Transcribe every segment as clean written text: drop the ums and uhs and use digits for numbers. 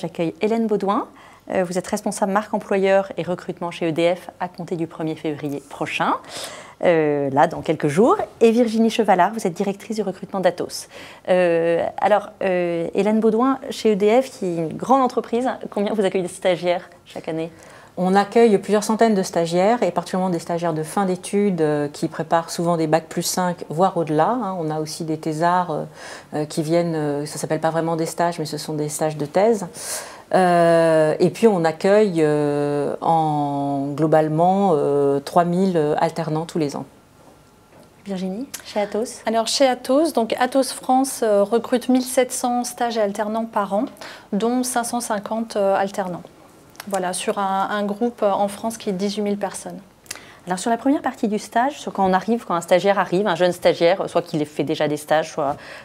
J'accueille Hélène Baudouin. Vous êtes responsable marque employeur et recrutement chez EDF à compter du 1er février prochain, là dans quelques jours. Et Virginie Chevalard, vous êtes directrice du recrutement d'Atos. Hélène Baudouin, chez EDF, qui est une grande entreprise, combien vous accueillez de stagiaires chaque année ? On accueille plusieurs centaines de stagiaires, et particulièrement des stagiaires de fin d'études qui préparent souvent des bacs plus 5, voire au-delà. On a aussi des thésards qui viennent, ça ne s'appelle pas vraiment des stages, mais ce sont des stages de thèse. Et puis on accueille globalement 3000 alternants tous les ans. Virginie, chez Atos? Alors chez Atos, donc Atos France recrute 1700 stages et alternants par an, dont 550 alternants. Voilà, sur un groupe en France qui est 18 000 personnes. Alors sur la première partie du stage, sur quand un stagiaire arrive, un jeune stagiaire, soit qu'il ait fait déjà des stages,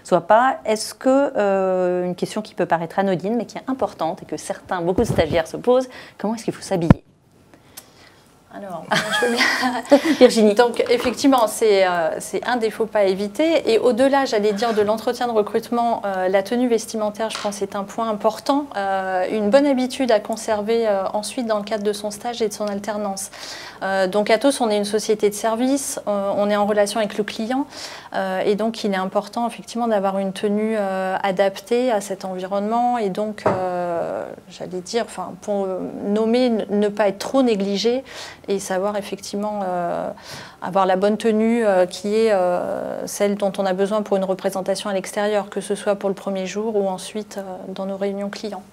soit pas, est-ce que, une question qui peut paraître anodine, mais qui est importante et que beaucoup de stagiaires se posent, comment est-ce qu'il faut s'habiller ? Alors, je veux bien. Virginie. Donc, effectivement, c'est un des faux pas à éviter. Et au-delà, j'allais dire, de l'entretien de recrutement, la tenue vestimentaire, je pense, est un point important. Une bonne habitude à conserver ensuite dans le cadre de son stage et de son alternance. Donc, Atos, on est une société de service, on est en relation avec le client. Et donc, il est important, effectivement, d'avoir une tenue adaptée à cet environnement. Et donc, j'allais dire, pour nommer, ne pas être trop négligé. Et savoir effectivement avoir la bonne tenue qui est celle dont on a besoin pour une représentation à l'extérieur, que ce soit pour le premier jour ou ensuite dans nos réunions clients.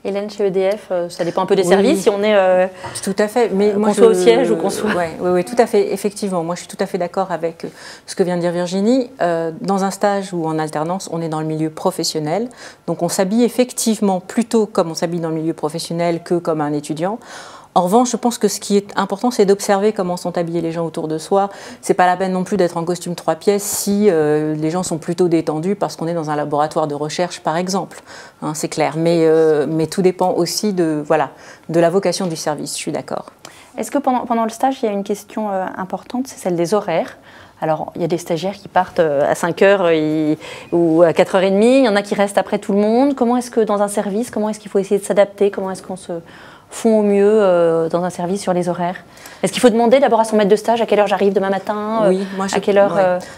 Hélène, chez EDF, ça dépend un peu des services, si on est tout à fait. Mais qu'on soit au siège ou qu'on soit... Oui, tout à fait, effectivement. Moi, je suis tout à fait d'accord avec ce que vient de dire Virginie. Dans un stage ou en alternance, on est dans le milieu professionnel. Donc, on s'habille effectivement plutôt comme on s'habille dans le milieu professionnel que comme un étudiant. En revanche, je pense que ce qui est important, c'est d'observer comment sont habillés les gens autour de soi. C'est pas la peine non plus d'être en costume 3 pièces si les gens sont plutôt détendus parce qu'on est dans un laboratoire de recherche, par exemple. C'est clair. Mais tout dépend aussi de la vocation du service, je suis d'accord. Est-ce que pendant le stage, il y a une question importante, c'est celle des horaires ? Alors, il y a des stagiaires qui partent à 5h ou à 4h30, il y en a qui restent après tout le monde. Comment est-ce que dans un service, comment est-ce qu'il faut essayer de s'adapter ? Comment est-ce qu'on se font au mieux dans un service sur les horaires? Est-ce qu'il faut demander d'abord à son maître de stage à quelle heure j'arrive demain matin? Oui, à quelle heure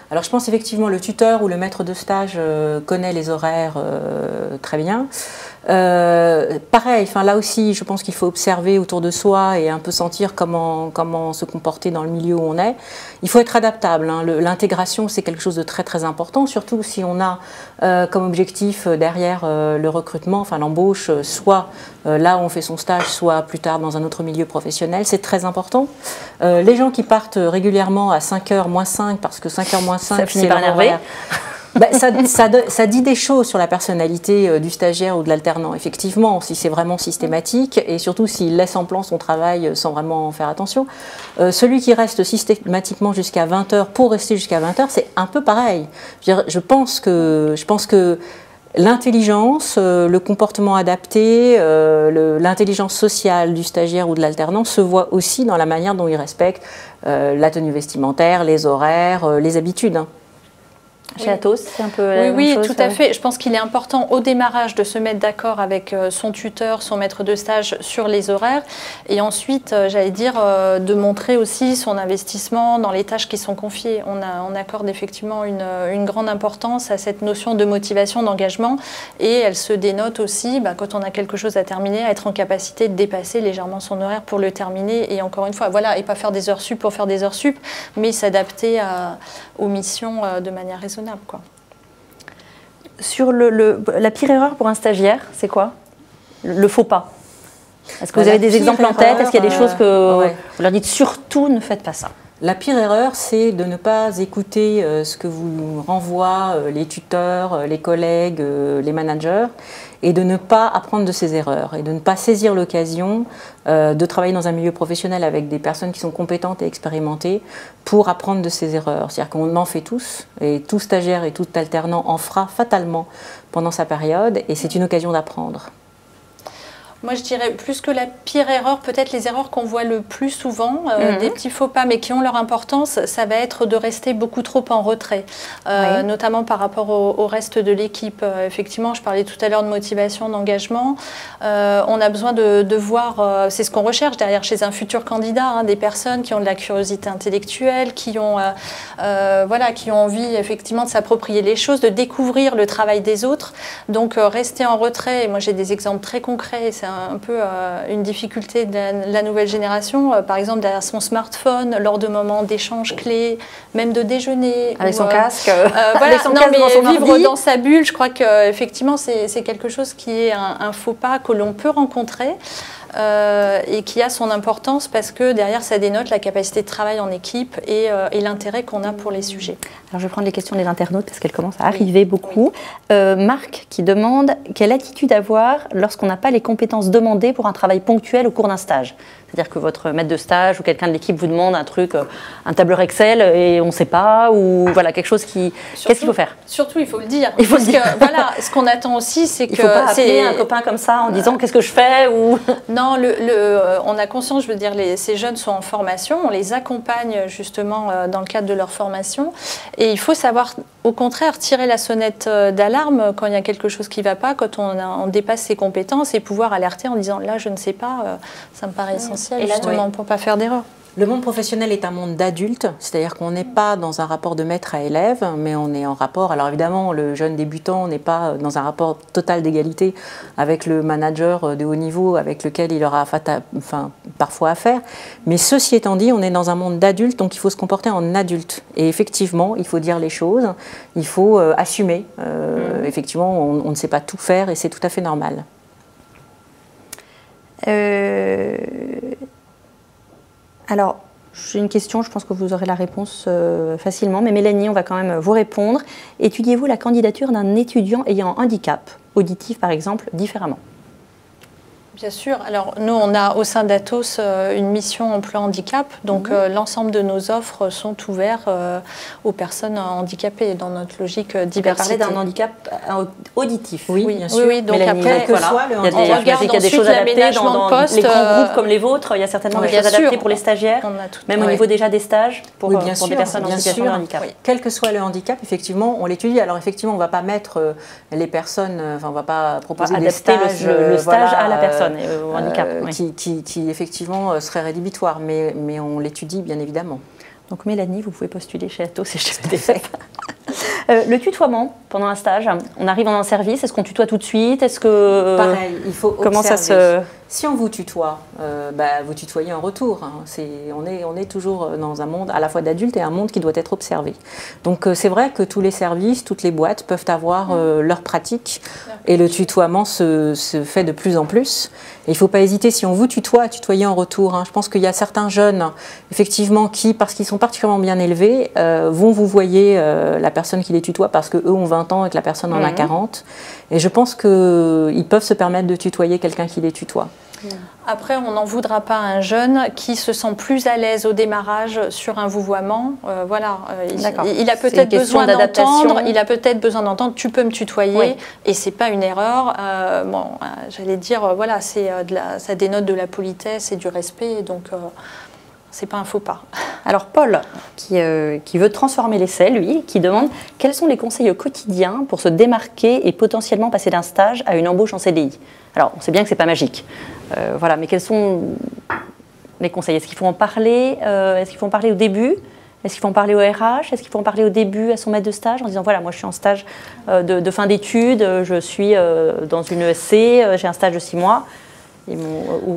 Alors je pense effectivement le tuteur ou le maître de stage connaît les horaires très bien. Pareil, là aussi, je pense qu'il faut observer autour de soi et un peu sentir comment se comporter dans le milieu où on est. Il faut être adaptable. L'intégration, c'est quelque chose de très très important, surtout si on a comme objectif derrière le recrutement, l'embauche, soit là où on fait son stage, soit plus tard dans un autre milieu professionnel. C'est très important. Les gens qui partent régulièrement à 5h moins 5, parce que 5h moins 5, ça finit par énerver. Ça dit des choses sur la personnalité du stagiaire ou de l'alternant, effectivement, si c'est vraiment systématique et surtout s'il laisse en plan son travail sans vraiment faire attention. Celui qui reste systématiquement jusqu'à 20h pour rester jusqu'à 20h, c'est un peu pareil. Je pense que l'intelligence, le comportement adapté, l'intelligence sociale du stagiaire ou de l'alternant se voit aussi dans la manière dont il respecte la tenue vestimentaire, les horaires, les habitudes. Chez Atos, c'est un peu la même chose. Oui, tout à fait. Je pense qu'il est important au démarrage de se mettre d'accord avec son tuteur, son maître de stage sur les horaires et ensuite, j'allais dire, de montrer aussi son investissement dans les tâches qui sont confiées. On accorde effectivement une grande importance à cette notion de motivation, d'engagement et elle se dénote aussi, quand on a quelque chose à terminer, à être en capacité de dépasser légèrement son horaire pour le terminer et encore une fois, et pas faire des heures sup pour faire des heures sup, mais s'adapter aux missions de manière raisonnable. Sur la pire erreur pour un stagiaire, c'est quoi? Le faux pas. Est-ce que vous avez des exemples en tête? Est-ce qu'il y a des choses que vous leur dites surtout ne faites pas ça? La pire erreur, c'est de ne pas écouter ce que vous renvoient les tuteurs, les collègues, les managers, et de ne pas apprendre de ces erreurs, et de ne pas saisir l'occasion de travailler dans un milieu professionnel avec des personnes qui sont compétentes et expérimentées pour apprendre de ces erreurs. C'est-à-dire qu'on en fait tous, et tout stagiaire et tout alternant en fera fatalement pendant sa période, et c'est une occasion d'apprendre. Moi, je dirais plus que la pire erreur, peut-être les erreurs qu'on voit le plus souvent, des petits faux pas, mais qui ont leur importance, ça va être de rester beaucoup trop en retrait, notamment par rapport au reste de l'équipe. Effectivement, je parlais tout à l'heure de motivation, d'engagement. On a besoin de voir, c'est ce qu'on recherche derrière chez un futur candidat, hein, des personnes qui ont de la curiosité intellectuelle, qui ont envie effectivement de s'approprier les choses, de découvrir le travail des autres. Donc, rester en retrait, et moi j'ai des exemples très concrets, c'est un peu une difficulté de la nouvelle génération, par exemple derrière son smartphone, lors de moments d'échanges clés, même de déjeuner. Avec son casque, voilà, son non, casque mais dans son vivre ordi. dans sa bulle, je crois qu'effectivement c'est quelque chose qui est un faux pas que l'on peut rencontrer. Et qui a son importance parce que derrière ça dénote la capacité de travail en équipe et l'intérêt qu'on a pour les sujets. Alors je vais prendre les questions des internautes parce qu'elles commencent à arriver beaucoup. Marc qui demande quelle attitude avoir lorsqu'on n'a pas les compétences demandées pour un travail ponctuel au cours d'un stage. C'est-à-dire que votre maître de stage ou quelqu'un de l'équipe vous demande un truc, un tableur Excel et on ne sait pas, ou voilà quelque chose qui... Qu'est-ce qu'il faut faire? Surtout, il faut le dire. Il faut le dire. Que, voilà, ce qu'on attend aussi, c'est que... Il ne faut pas appeler un copain comme ça en disant qu'est-ce que je fais ou... Non, on a conscience, je veux dire, ces jeunes sont en formation, on les accompagne justement dans le cadre de leur formation et il faut savoir, au contraire, tirer la sonnette d'alarme quand il y a quelque chose qui ne va pas, quand on dépasse ses compétences et pouvoir alerter en disant là, je ne sais pas, ça me paraît essentiel justement pour ne pas faire d'erreur. Le monde professionnel est un monde d'adultes, c'est-à-dire qu'on n'est pas dans un rapport de maître à élève, mais on est en rapport, alors évidemment le jeune débutant n'est pas dans un rapport total d'égalité avec le manager de haut niveau avec lequel il aura parfois affaire, mais ceci étant dit, on est dans un monde d'adultes, donc il faut se comporter en adulte. Et effectivement, il faut dire les choses, il faut assumer, effectivement on ne sait pas tout faire et c'est tout à fait normal. Alors, j'ai une question, je pense que vous aurez la réponse facilement, mais Mélanie, on va quand même vous répondre. Étudiez-vous la candidature d'un étudiant ayant un handicap, auditif par exemple, différemment? Bien sûr. Alors, nous, on a au sein d'Atos une mission emploi handicap. Donc, l'ensemble de nos offres sont ouvertes aux personnes handicapées dans notre logique diversité. On va parler d'un handicap auditif. Oui, bien sûr. Oui, donc Mélanie, après, quel que soit le handicap. On regarde il y a des choses adaptées dans poste, les grands groupes comme les vôtres. Il y a certainement des choses adaptées pour les stagiaires, même au niveau déjà des stages pour des personnes en situation de handicap. Quel que soit le handicap, effectivement, on l'étudie. Alors, effectivement, on ne va pas mettre les personnes, on ne va pas proposer des stages, le stage à la personne. Au handicap, qui effectivement serait rédhibitoire, mais on l'étudie bien évidemment. Donc Mélanie, vous pouvez postuler chez Atos et chez EDF. Le tutoiement pendant un stage, on arrive dans un service, est-ce qu'on tutoie tout de suite? Est-ce que... Pareil, il faut comment observer. Ça se... Si on vous tutoie, vous tutoyez en retour. Hein. On est toujours dans un monde à la fois d'adultes et un monde qui doit être observé. Donc c'est vrai que tous les services, toutes les boîtes peuvent avoir leurs pratiques et le tutoiement se fait de plus en plus. Et il ne faut pas hésiter, si on vous tutoie, à tutoyer en retour. Hein. Je pense qu'il y a certains jeunes, effectivement, qui, parce qu'ils sont particulièrement bien élevés, vont vous voyer la personne qui les tutoie parce qu'eux ont 20 ans et que la personne en a 40. Et je pense qu'ils peuvent se permettre de tutoyer quelqu'un qui les tutoie. Après, on n'en voudra pas à un jeune qui se sent plus à l'aise au démarrage sur un vouvoiement. Il a peut-être besoin d'entendre. Il a peut-être besoin d'entendre. Tu peux me tutoyer, et c'est pas une erreur. J'allais dire, voilà, ça dénote de la politesse et du respect, donc. C'est pas un faux pas. Alors Paul, qui veut transformer l'essai, lui, qui demande quels sont les conseils au quotidien pour se démarquer et potentiellement passer d'un stage à une embauche en CDI. Alors, on sait bien que c'est pas magique, mais quels sont les conseils? Est-ce qu'il faut en parler? Est-ce qu'il faut en parler au début? Est-ce qu'il faut en parler au RH? Est-ce qu'il faut en parler au début à son maître de stage en disant voilà, moi je suis en stage de fin d'études, je suis dans une ESC, j'ai un stage de 6 mois.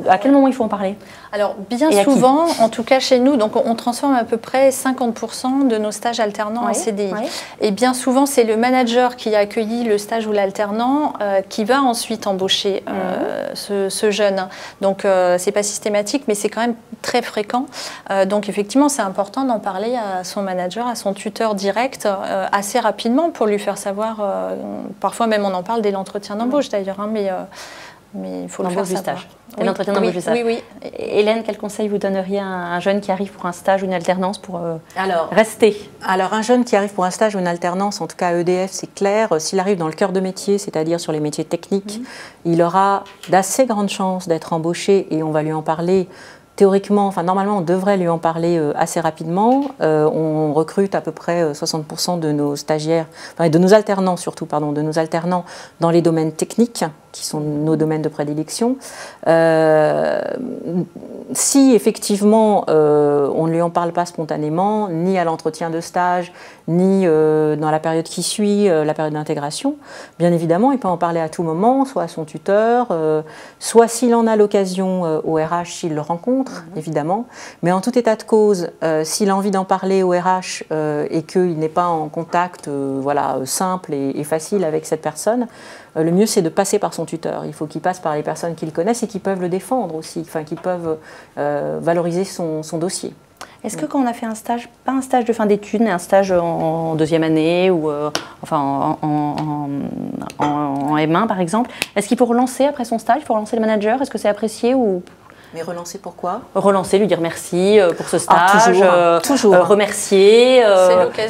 À quel moment il faut en parler? Alors, bien souvent, en tout cas chez nous, donc on transforme à peu près 50% de nos stages alternants en CDI. Et bien souvent, c'est le manager qui a accueilli le stage ou l'alternant qui va ensuite embaucher ce jeune. Donc, c'est pas systématique, mais c'est quand même très fréquent. Donc, effectivement, c'est important d'en parler à son manager, à son tuteur direct, assez rapidement pour lui faire savoir. Parfois même, on en parle dès l'entretien d'embauche d'ailleurs, mais mais il faut le faire du savoir. stage. L'entretien d'embauche du stage. Oui. Hélène, quel conseil vous donneriez à un jeune qui arrive pour un stage ou une alternance pour rester? Alors, un jeune qui arrive pour un stage ou une alternance, en tout cas à EDF, c'est clair, s'il arrive dans le cœur de métier, c'est-à-dire sur les métiers techniques, il aura d'assez grandes chances d'être embauché, et on va lui en parler. Théoriquement, enfin normalement, on devrait lui en parler assez rapidement. On recrute à peu près 60% de nos stagiaires, enfin de nos alternants surtout, pardon, de nos alternants dans les domaines techniques, qui sont nos domaines de prédilection. Si effectivement on ne lui en parle pas spontanément, ni à l'entretien de stage, ni dans la période qui suit, la période d'intégration, bien évidemment, il peut en parler à tout moment, soit à son tuteur, soit s'il en a l'occasion au RH, s'il le rencontre, évidemment. Mais en tout état de cause, s'il a envie d'en parler au RH et qu'il n'est pas en contact voilà, simple et facile avec cette personne, le mieux c'est de passer par son tuteur. Il faut qu'il passe par les personnes qu'il connaisse et qui peuvent le défendre aussi, enfin qui peuvent valoriser son dossier. Est-ce que quand on a fait un stage, pas un stage de fin d'études, mais un stage en deuxième année ou enfin en M1 par exemple, est-ce qu'il faut relancer après son stage, il faut relancer le manager, est-ce que c'est apprécié ou... Mais relancer pourquoi? Relancer, lui dire merci pour ce stage, toujours. Remercier,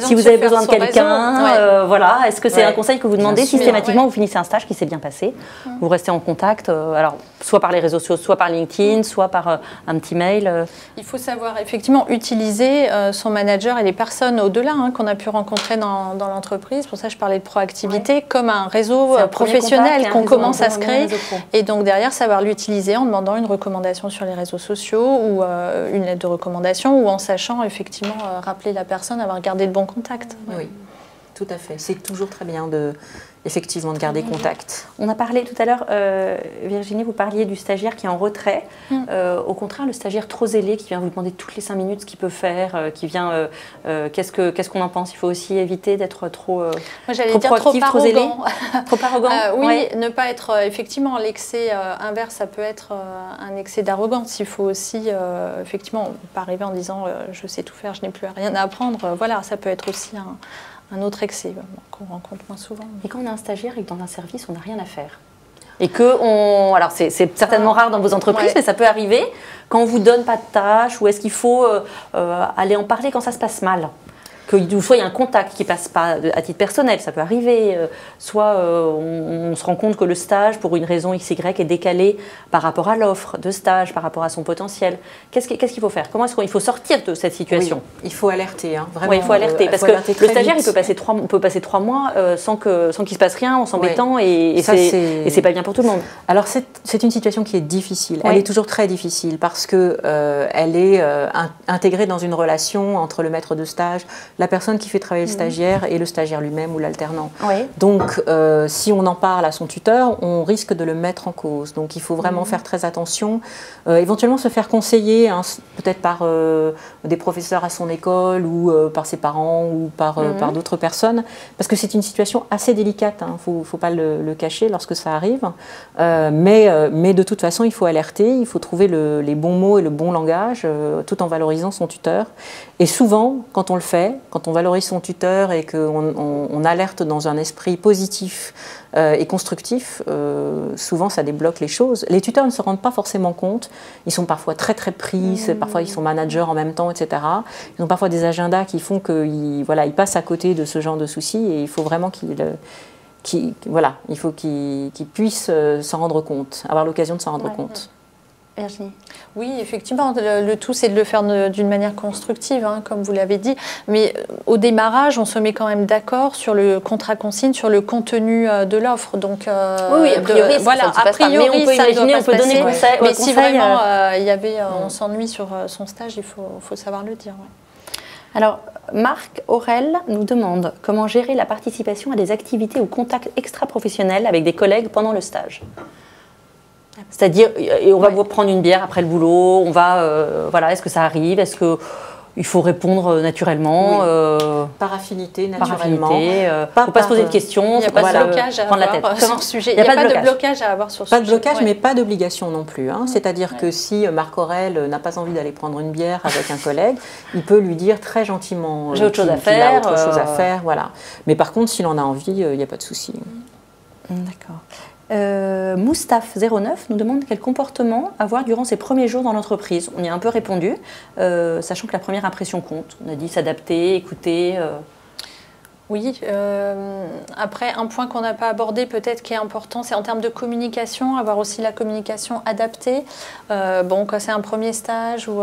si vous avez besoin de quelqu'un, voilà. Est-ce que c'est un conseil que vous demandez systématiquement? Vous finissez un stage qui s'est bien passé, vous restez en contact, alors soit par les réseaux sociaux, soit par LinkedIn, soit par un petit mail. Il faut savoir effectivement utiliser son manager et les personnes au-delà qu'on a pu rencontrer dans l'entreprise. Pour ça, je parlais de proactivité comme un réseau professionnel qu'on commence à se créer. Et donc derrière, savoir l'utiliser en demandant une recommandation sur les réseaux sociaux ou une lettre de recommandation ou en sachant effectivement rappeler la personne, avoir gardé de bons contacts. Oui, tout à fait. C'est toujours très bien effectivement de garder contact. On a parlé tout à l'heure, Virginie, vous parliez du stagiaire qui est en retrait. Au contraire, le stagiaire trop zélé qui vient vous demander toutes les 5 minutes ce qu'il peut faire, qui vient, qu'est-ce qu'on en pense? Il faut aussi éviter d'être trop proactif, trop zélé. Trop arrogant. Oui, ne pas être, effectivement, l'excès inverse, ça peut être un excès d'arrogance. Il faut aussi, effectivement, pas arriver en disant je sais tout faire, je n'ai plus rien à apprendre. Voilà, ça peut être aussi un autre excès qu'on rencontre moins souvent. Et quand on a un stagiaire et que dans un service, on n'a rien à faire. Et que alors c'est certainement rare dans vos entreprises, mais ça peut arriver quand on ne vous donne pas de tâches, ou est-ce qu'il faut aller en parler quand ça se passe mal? Soit il y a un contact qui ne passe pas à titre personnel, ça peut arriver, soit on se rend compte que le stage, pour une raison XY, est décalé par rapport à l'offre de stage, par rapport à son potentiel. Qu'est-ce qu'il faut faire? Comment est-ce qu'il faut sortir de cette situation? Oui, il faut alerter, vraiment. Oui, il faut alerter, parce que le stagiaire, il peut passer 3 mois sans qu'il ne se passe rien, en s'embêtant, et c'est pas bien pour tout le monde. Alors c'est une situation qui est difficile, elle est toujours très difficile, parce qu'elle est intégrée dans une relation entre le maître de stage, la personne qui fait travailler le stagiaire et le stagiaire lui-même ou l'alternant. Donc, si on en parle à son tuteur, on risque de le mettre en cause. Donc, il faut vraiment faire très attention. Éventuellement, se faire conseiller, peut-être par des professeurs à son école ou par ses parents ou par d'autres personnes, parce que c'est une situation assez délicate. Il ne faut pas le cacher lorsque ça arrive. Mais de toute façon, il faut alerter, il faut trouver les bons mots et le bon langage, tout en valorisant son tuteur. Et souvent, quand on le fait, quand on valorise son tuteur et qu'on alerte dans un esprit positif et constructif, souvent ça débloque les choses. Les tuteurs ne se rendent pas forcément compte, ils sont parfois très très pris, parfois ils sont managers en même temps, etc. Ils ont parfois des agendas qui font qu'ils passent à côté de ce genre de soucis, et il faut vraiment qu'ils puissent s'en rendre compte, avoir l'occasion de s'en rendre compte. Virginie. Oui, effectivement, le tout c'est de le faire d'une manière constructive, comme vous l'avez dit, mais au démarrage, on se met quand même d'accord sur le contrat consigne, sur le contenu de l'offre. Donc, oui, a priori, mais on peut imaginer, on peut donner conseil. Mais si vraiment on s'ennuie sur son stage, il faut savoir le dire. Alors, Marc Aurel nous demande comment gérer la participation à des activités ou contacts extra-professionnels avec des collègues pendant le stage. C'est-à-dire, on va vous prendre une bière après le boulot, est-ce que ça arrive? Est-ce qu'il faut répondre naturellement? Par affinité, naturellement. Il ne faut pas se poser de questions, il n'y a pas de blocage à avoir sur ce sujet. Il n'y a pas de blocage à avoir sur ce sujet. Pas de blocage, mais pas d'obligation non plus. C'est-à-dire que si Marc Aurel n'a pas envie d'aller prendre une bière avec un collègue, il peut lui dire très gentiment j'ai autre chose à faire. Voilà. Mais par contre, s'il en a envie, il n'y a pas de souci. D'accord. Moustaph09 nous demande quel comportement avoir durant ses premiers jours dans l'entreprise. On y a un peu répondu, sachant que la première impression compte. On a dit s'adapter, écouter. Oui, après un point qu'on n'a pas abordé peut-être qui est important, c'est en termes de communication, avoir aussi la communication adaptée. Bon, quand c'est un premier stage ou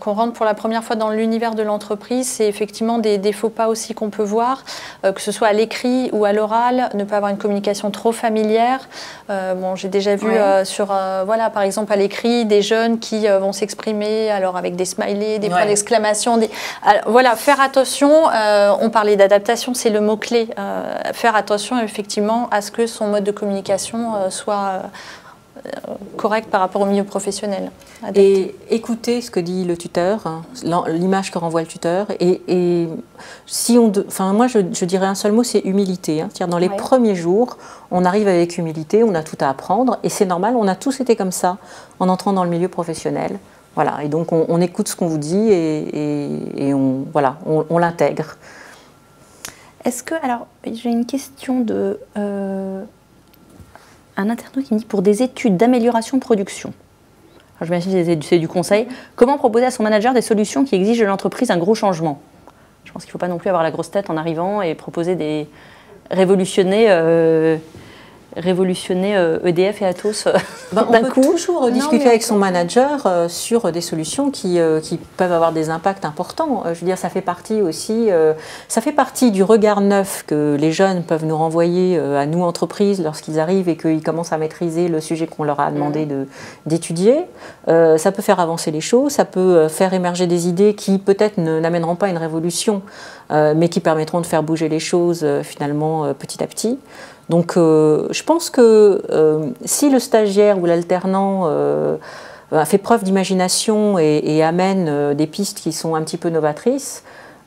qu'on rentre pour la première fois dans l'univers de l'entreprise, c'est effectivement des faux pas aussi qu'on peut voir, que ce soit à l'écrit ou à l'oral, ne pas avoir une communication trop familière. Bon, j'ai déjà vu voilà, par exemple à l'écrit, des jeunes qui vont s'exprimer alors avec des smileys, des points d'exclamation. Voilà, faire attention, on parlait d'adaptation, c'est le mot-clé. Faire attention effectivement à ce que son mode de communication soit correct par rapport au milieu professionnel. Et écouter ce que dit le tuteur, hein, l'image que renvoie le tuteur. Et si moi, je dirais un seul mot, c'est humilité. Hein. C'est-à-dire dans les premiers jours, on arrive avec humilité, on a tout à apprendre. Et c'est normal, on a tous été comme ça en entrant dans le milieu professionnel. Voilà. Et donc, on écoute ce qu'on vous dit et on l'intègre. Est-ce que, alors, j'ai une question de un internaute qui me dit pour des études d'amélioration de production. Alors, je m'imagine que c'est du conseil. Comment proposer à son manager des solutions qui exigent de l'entreprise un gros changement? Je pense qu'il ne faut pas non plus avoir la grosse tête en arrivant et proposer des révolutionner EDF et Atos d'un coup. On peut toujours discuter avec son manager sur des solutions qui peuvent avoir des impacts importants. Je veux dire, ça fait partie aussi, ça fait partie du regard neuf que les jeunes peuvent nous renvoyer à nous, entreprises, lorsqu'ils arrivent et qu'ils commencent à maîtriser le sujet qu'on leur a demandé d'étudier. Ça peut faire avancer les choses, ça peut faire émerger des idées qui peut-être n'amèneront pas une révolution, mais qui permettront de faire bouger les choses finalement petit à petit. Donc je pense que si le stagiaire ou l'alternant fait preuve d'imagination et amène des pistes qui sont un petit peu novatrices,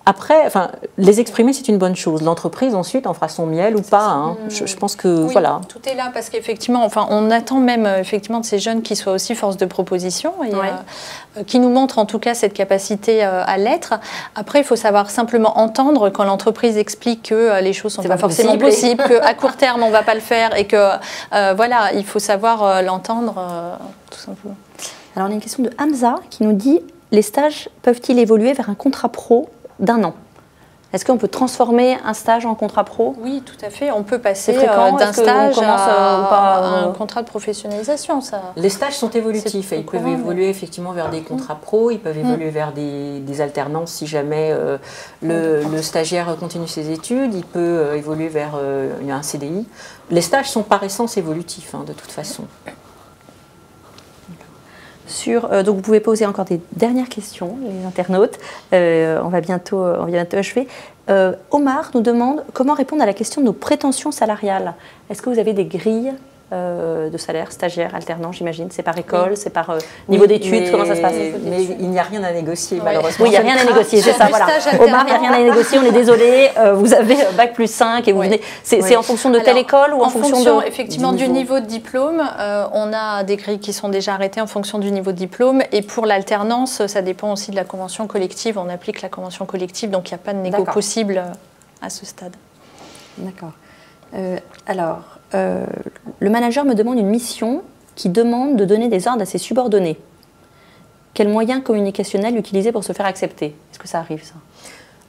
après, les exprimer, c'est une bonne chose. L'entreprise, ensuite, en fera son miel ou pas. Hein. Je pense que, oui, voilà. Tout est là, parce qu'effectivement, on attend même effectivement de ces jeunes qui soient aussi force de proposition et qui nous montrent en tout cas cette capacité à l'être. Après, il faut savoir simplement entendre quand l'entreprise explique que les choses ne sont pas forcément possibles, qu'à court terme, on ne va pas le faire et que, voilà, il faut savoir l'entendre, tout simplement. Alors, on a une question de Hamza qui nous dit « Les stages peuvent-ils évoluer vers un contrat pro d'un an? Est-ce qu'on peut transformer un stage en contrat pro? Oui, tout à fait. On peut passer d'un stage à un contrat de professionnalisation. Les stages sont évolutifs. Ils peuvent évoluer effectivement vers des contrats pro, ils peuvent évoluer vers des alternances si jamais le stagiaire continue ses études, il peut évoluer vers un CDI. Les stages sont par essence évolutifs, hein, de toute façon. Donc vous pouvez poser encore des dernières questions, les internautes. On va bientôt achever. Omar nous demande comment répondre à la question de nos prétentions salariales. Est-ce que vous avez des grilles de salaire, stagiaire, alternant, j'imagine? C'est par école, c'est par niveau d'études, comment ça se passe? Mais il n'y a rien à négocier, malheureusement. Oui, il n'y a rien à négocier, c'est ça, voilà. Omar, il n'y a rien à négocier, on est désolé, vous avez Bac plus 5 et vous venez... C'est en fonction de telle école ou en fonction effectivement, du niveau de diplôme, on a des grilles qui sont déjà arrêtées en fonction du niveau de diplôme, et pour l'alternance, ça dépend aussi de la convention collective, on applique la convention collective, donc il n'y a pas de négo possible à ce stade. D'accord. Le manager me demande une mission qui demande de donner des ordres à ses subordonnés. Quels moyens communicationnels utiliser pour se faire accepter? Est-ce que ça arrive, ça?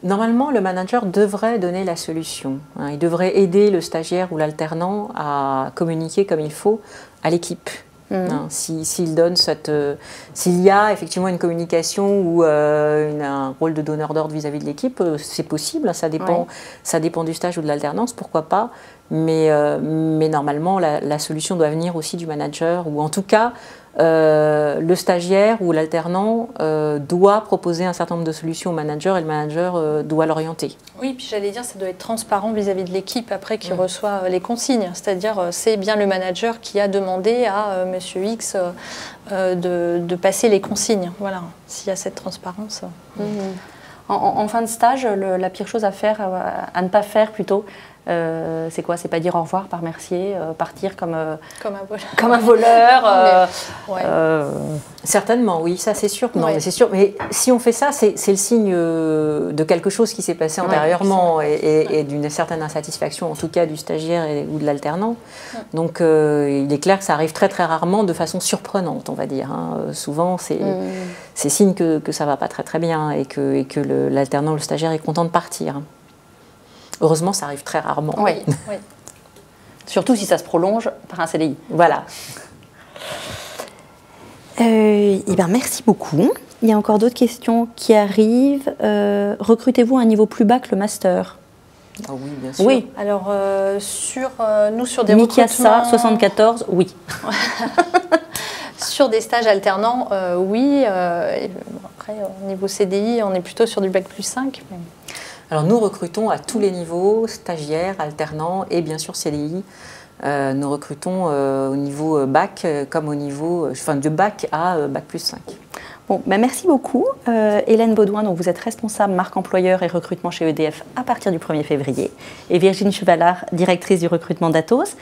Normalement, le manager devrait donner la solution. Hein. Il devrait aider le stagiaire ou l'alternant à communiquer comme il faut à l'équipe. Hein, s'il y a effectivement une communication ou un rôle de donneur d'ordre vis-à-vis de l'équipe, c'est possible, ça dépend du stage ou de l'alternance, pourquoi pas, mais normalement la solution doit venir aussi du manager, ou en tout cas le stagiaire ou l'alternant doit proposer un certain nombre de solutions au manager et le manager doit l'orienter. Oui, puis j'allais dire, ça doit être transparent vis-à-vis de l'équipe après qui reçoit les consignes. C'est-à-dire, c'est bien le manager qui a demandé à Monsieur X de passer les consignes. Voilà, s'il y a cette transparence. En fin de stage, la pire chose à faire, à ne pas faire plutôt, c'est quoi? C'est pas dire au revoir par merci, partir comme un voleur. Comme un voleur. Certainement, oui, ça c'est sûr. Non, mais c'est sûr. Mais si on fait ça, c'est le signe de quelque chose qui s'est passé antérieurement et d'une certaine insatisfaction, en tout cas du stagiaire ou de l'alternant. Donc, il est clair que ça arrive très très rarement de façon surprenante, on va dire. Souvent, c'est signe que ça va pas très très bien et que l'alternant, le stagiaire est content de partir. Heureusement, ça arrive très rarement. Oui. Surtout si ça se prolonge par un CDI. Voilà. Merci beaucoup. Il y a encore d'autres questions qui arrivent. Recrutez-vous à un niveau plus bas que le master? Oui, bien sûr. Oui. Alors, nous, sur des Mikasa, 74, oui. Sur des stages alternants, oui. Après, au niveau CDI, on est plutôt sur du bac plus 5. Mais... Alors, nous recrutons à tous les niveaux, stagiaires, alternants et bien sûr CDI. Nous recrutons au niveau bac comme au niveau, de bac à bac plus 5. Bon, merci beaucoup. Hélène Baudouin, donc vous êtes responsable marque employeur et recrutement chez EDF à partir du 1er février. Et Virginie Chevalard, directrice du recrutement d'Atos.